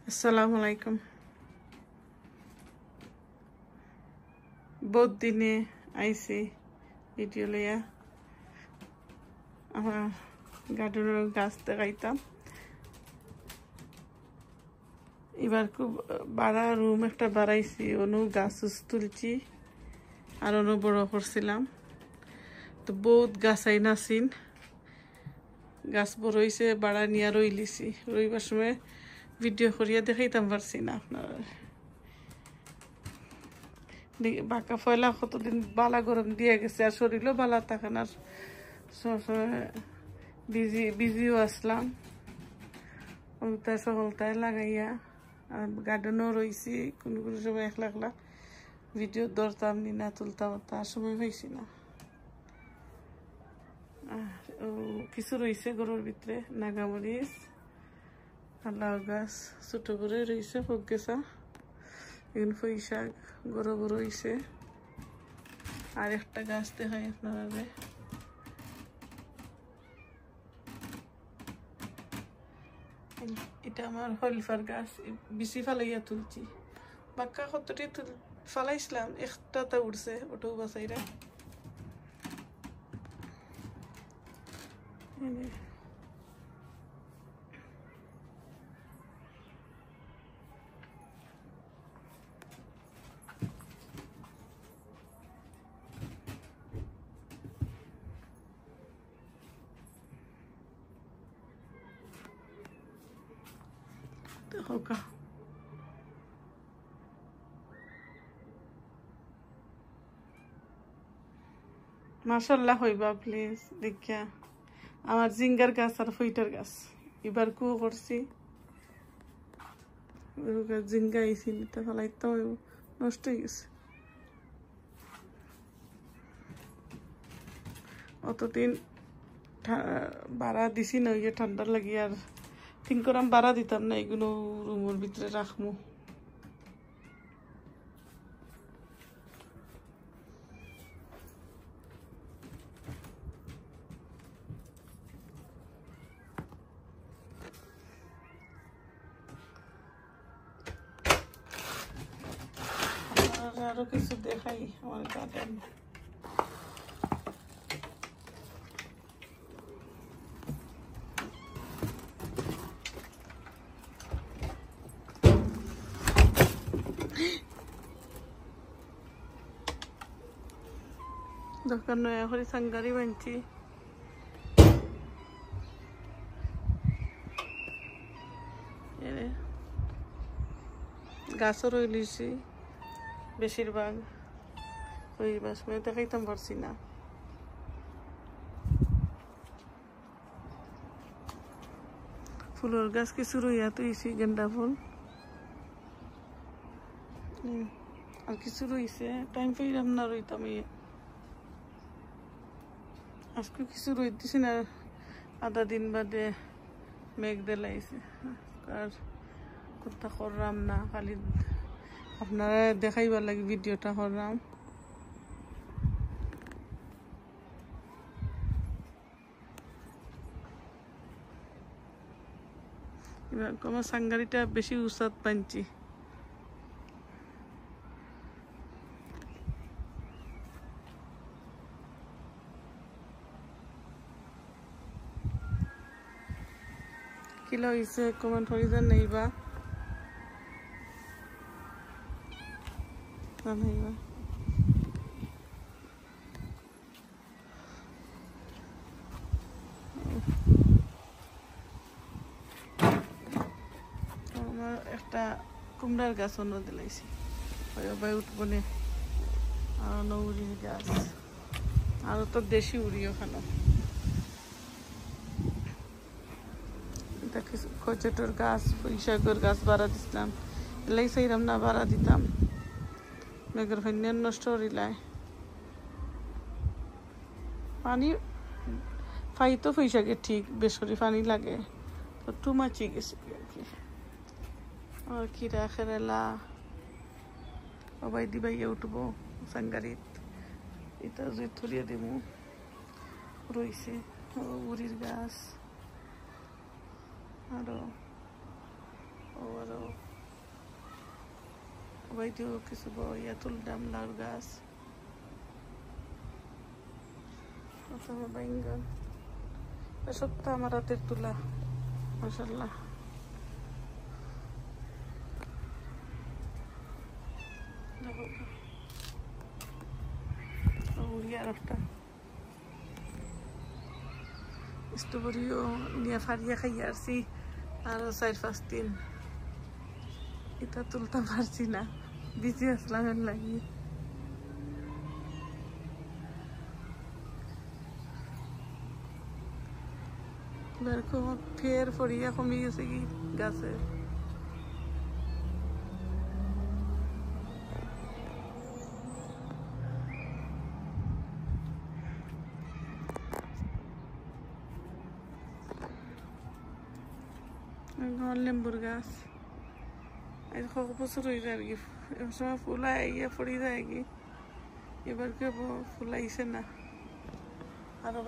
আসসালামু আলাইকুম। বহুত দিনে আইছি ভিডিও লইয়া আমার গার্ডেনের গাছ দেখাইতাম। এবার খুব বাড়া রুম একটা বাড়াইছি, অনু গাছ তুলছি আর অনু বড় করছিলাম। তো বহুত গাছ আইনাছিন, গাছ বড় হয়েছে, বাড়া নিয়ে রই লিছি। রইবার সময় ভিডিও করিয়া দেখাইতাম পারছি না আপনারা। বাঁকা ফয়লা কতদিন বালা গরম দিয়ে গেছে, আর শরীরও বালা থাকে না, সবসময় বিজিও আসলাম। ওটা সকলটায় লাগাইয়া আর গার্ডেনও রয়েছি, কোনো কোনো সময় একলা একলা ভিডিও ধরতাম নি না, তুলতাম, তার সময় হয়েছি না। কিছু রয়েছে গরুর ভিতরে, নাগামরিচ আর লাউ গাছ ছোট করে রয়েছে, ফোক গেছা। এখন পুঁই শাক বড় বড় হয়েছে। আর একটা গাছ দেখাই আপনারা, এটা আমার হলফার গাছ, বেশি ফালাইয়া তুলছি। বাক্কা কতটি ফালাইছিলাম, একটা উঠছে, ওটাও বাসাইরা। হোকা মাশাল্লাহ হইবা প্লিজ দেখিয়া। আমার জিঙ্গার গাছ আর ফুইটার গাছ এবার কু করছি, জিঙ্গা আইসি নিতে ফেলাইতে নষ্ট হয়ে গেছে। অতদিন বাড়া দিছি না, ওই ঠান্ডার লাগি আর ঠিক করে বাড়া দিতাম না, এগুলো রুমের ভিতরে রাখবো। আরো কিছু দেখাই আমার গার্ডেন। দোকান নয়া করে সাঙ্গারি বানছি, গাছও রয়ে লিছি বেশিরভাগ। ওই সময় দেখাইতাম পারছি না। ফুলের গাছ কিছু রইয়া তুইছি, গেন্দা ফুল আর কিছু রয়েছে, টাইম পাইলাম না রইতাম। আজকে কিছু রই দিছি না, আধা দিন বাদে মেঘ দেলাইছে। আর কথা করলাম না, খালি আপনারা দেখাইবার লাগে ভিডিওটা করলাম। এবার আমার সাঙ্গারিটা বেশি উৎসাদ পাইছি। কিলো হয়েছে কমেন্ট করিতে নেইবা জানাইবা। আমার একটা কুমড়ার গাছ অন্য দিলাইছি, ওই উঠবো নে। আর নৌরির গাছ, আরো তো দেশি উড়ি ওখানে। খচেটোর গাছ, পুঁইশাকের গাছ বাড়া দিছিলাম, এলাই চাইলাম না বাড়া দিতাম, মেঘের ফাইন নষ্ট করিলায়। পানি ফাই তো পুঁইশাকে ঠিক, বেসরি পানি লাগে তো টুমাচি গেছে আর কি। আর খিরা খেরেলা সবাই দিবাইয়া উঠবো সাঙ্গারিত, এটা যে থরিয়া দিব রয়েছে। উড়ির গাছ আরো আরও বাইতেও কিছু ইয়া তুললাম লাউ গাছ প্রথমে বাইঙ্গন এসব তো আমার হাতের তুলা মাশাআল্লাহ আর একটা স্ট্রবেরিও নিয়ে ফারিয়া খাইয়া আসছি আরো 4-5 দিন এটা তুলতে পারছি না বিজি আসলাম এর লাগি এরকম ফের ফরিয়া কমে গেছে কি গাছের লেম্বুর গাছ কত বছর হয়ে যায় আর কি সময় ফুল আইয়া পড়ে যায় কি এবার কে ফুল আইসে না আরো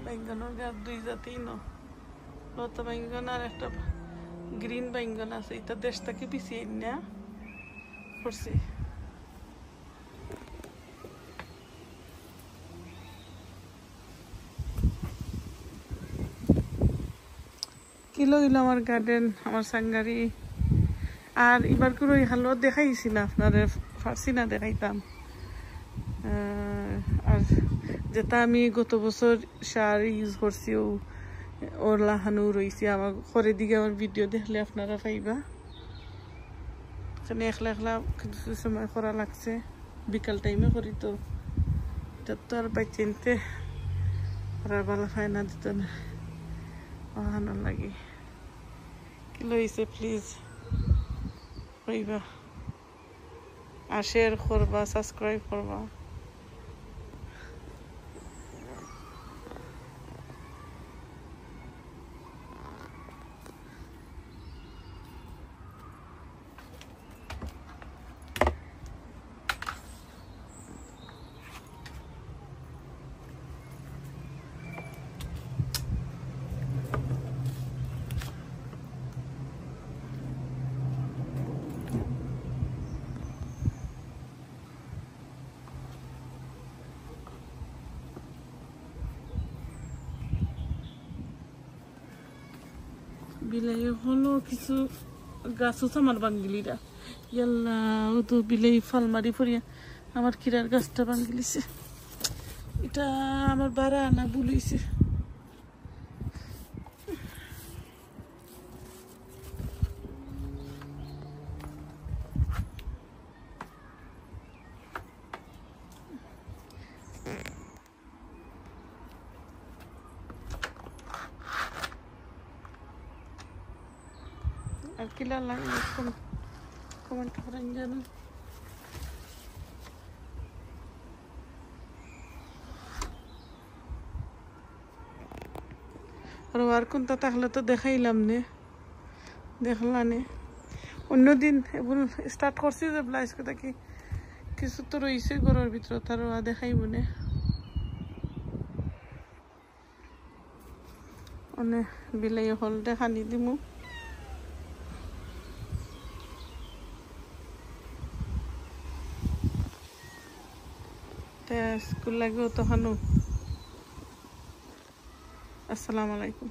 বাইঙ্গনের গাছ 2 জাতেই লতা বাইঙ্গন আর একটা গ্রিন বাইঙ্গন আছে এটা দেশ থেকে পিছিয়ে না করছে কিলো কিলো আমার গার্ডেন আমার সাঙ্গারি আর এবার করে হালো দেখাইছি না আপনারে ফার্সি না দেখাইতাম আর যেটা আমি গত বছর সার ইউজ করছি ওর লাহানো রয়েছে আমার ঘরে দিকে আমার ভিডিও দেখলে আপনারা পাইবা এখানে একলা একলা কিছু সময় করা লাগছে বিকাল টাইমে করি তো এটা তো আর চিনতে করার ভালো হয় না দিত না ভালো লাগে কি লইছে প্লিজ কইবা আর শেয়ার করবা সাবস্ক্রাইব করবা বিলাই হলো কিছু গাছও আমার বাঙ্গিলিরা ইয়াল্লা ও তো বিলাই ফল মারি পড়িয়া আমার কিরার গাছটা বাঙ্গিলিছে এটা আমার বাড়া আনা বুলিছে আর কিলা লাগে কমেন্ট করেন জানো আর কোনটা থাকলে তো দেখাইলাম নে দেখলানে অন্যদিন এবং স্টার্ট করছি যে ব্লাউজ কথা কি কিছু তো রয়েছে ঘরের ভিতরে তার দেখাইব নে অনেক বিলাই হল দেখানি দিমু স্কুল লাগেও তখনও আসসালামু আলাইকুম